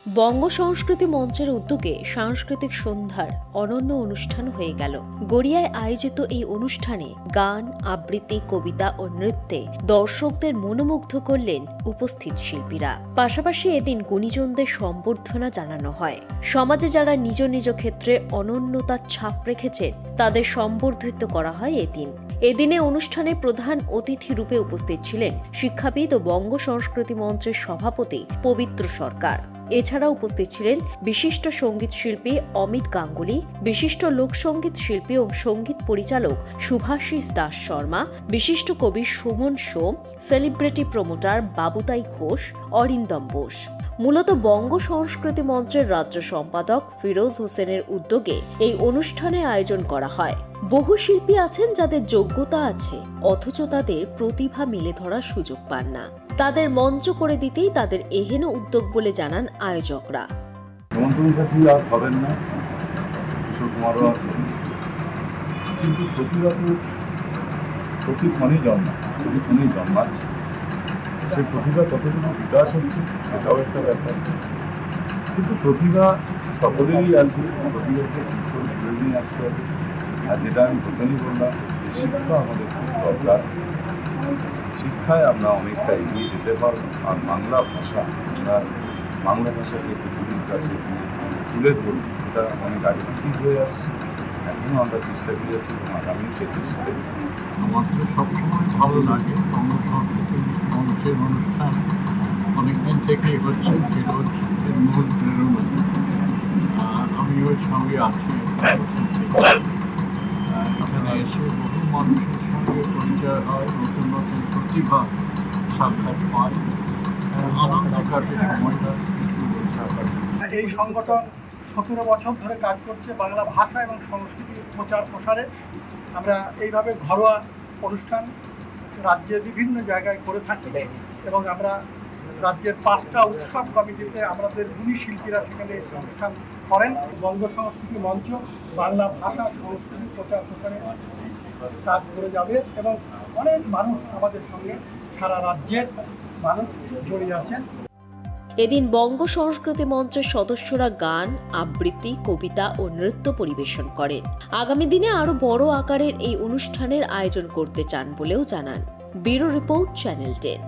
বঙ্গ সংস্কৃতি মঞ্চের উদ্যোগে সাংস্কৃতিক সন্ধ্যার অনন্য অনুষ্ঠান হয়ে গেল। গড়িয়ায় আয়োজিত এই অনুষ্ঠানে গান, আবৃত্তি, কবিতা ও নৃত্যে দর্শকদের মনোমুগ্ধ করলেন উপস্থিত শিল্পীরা। পাশাপাশি এদিন গুণীজনদের সম্বর্ধনা জানানো হয়। সমাজে যারা নিজ নিজ ক্ষেত্রে অনন্যতার ছাপ রেখেছেন তাদের সম্বর্ধিত করা হয় এদিনে অনুষ্ঠানে প্রধান অতিথি রূপে উপস্থিত ছিলেন শিক্ষাবিদ ও বঙ্গ সংস্কৃতি মঞ্চের সভাপতি পবিত্র সরকার। এছাড়া উপস্থিত ছিলেন বিশিষ্ট সঙ্গীত শিল্পী অমিত গাঙ্গুলি, বিশিষ্ট লোকসঙ্গীত শিল্পী ও সঙ্গীত পরিচালক শুভাশিস দাস শর্মা, বিশিষ্ট কবি সুমন সোম, সেলিব্রিটি প্রমোটার বাবুতাই ঘোষ, অরিন্দম বোস। মূলত বঙ্গ সংস্কৃতি মঞ্চের রাজ্য সম্পাদক ফিরোজ হোসেনের উদ্যোগে এই অনুষ্ঠানের আয়োজন করা হয়। বহু শিল্পী আছেন যাদের যোগ্যতা আছে অথচ তাদের প্রতিভা মেলে ধরার সুযোগ পান না। তাদের মঞ্চ করে দিতেই তাদের এহেন উদ্যোগ বলে জানান আয়োজকরা। কিন্তু প্রতিভা তো প্রতিক্ষণেই জন্মাচ্ছে, সেই প্রতিভা কতটুকু বিকাশ হচ্ছে সেটাও একটা ব্যাপার। কিন্তু প্রতিভা সকলেরই আছে, প্রতিভাকে ঠিক করে তুলে নিয়ে আসতে হবে। আর যেটা আমি প্রথমেই বললাম, শিক্ষা আমাদের খুব দরকার। শিক্ষায় আমরা অনেকটা এগিয়ে যেতে পারবো। আর বাংলা ভাষাকে পৃথিবীর কাছে তুলে ধরব, এটা অনেক আগে থেকেই হয়ে আসছে। এখনও আমরা চেষ্টা করে যাচ্ছি এবং আগামীও সেই চেষ্টা করব। আমার তো সবসময় ভালো লাগে বঙ্গ সংস্কৃতি মঞ্চের অনুষ্ঠান অনেকদিন থেকেই হচ্ছে, ফিরোজ এর মূল প্রেরণা। আমি ওর সঙ্গে আছি এখানে এসে বহু মানুষের সঙ্গে পরিচয় হয়, নতুন নতুন প্রতিভা সাক্ষাৎ পায়, আনন্দ কাটে সময়টা। এই সংগঠন 17 বছর ধরে কাজ করছে বাংলা ভাষা এবং সংস্কৃতির প্রচার প্রসারে। আমরা এইভাবে ঘরোয়া অনুষ্ঠান রাজ্যের বিভিন্ন জায়গায় করে থাকি এবং আমরা রাজ্যের 5টা উৎসব কমিটিতে আমাদের গুণী শিল্পীরা সেখানে অনুষ্ঠান করেন। বঙ্গ সংস্কৃতি মঞ্চ বাংলা ভাষা সংস্কৃতির প্রচার প্রসারে কাজ করে যাবে এবং অনেক মানুষ আমাদের সঙ্গে সারা রাজ্যের মানুষ জড়িয়ে আছেন। এদিন বঙ্গ সংস্কৃতি মঞ্চের সদস্যরা গান, আবৃত্তি, কবিতা ও নৃত্য পরিবেশন করেন। আগামী দিনে আরো বড় আকারের এই অনুষ্ঠানের আয়োজন করতে চান বলেও জানান। Bureau report, channel 10।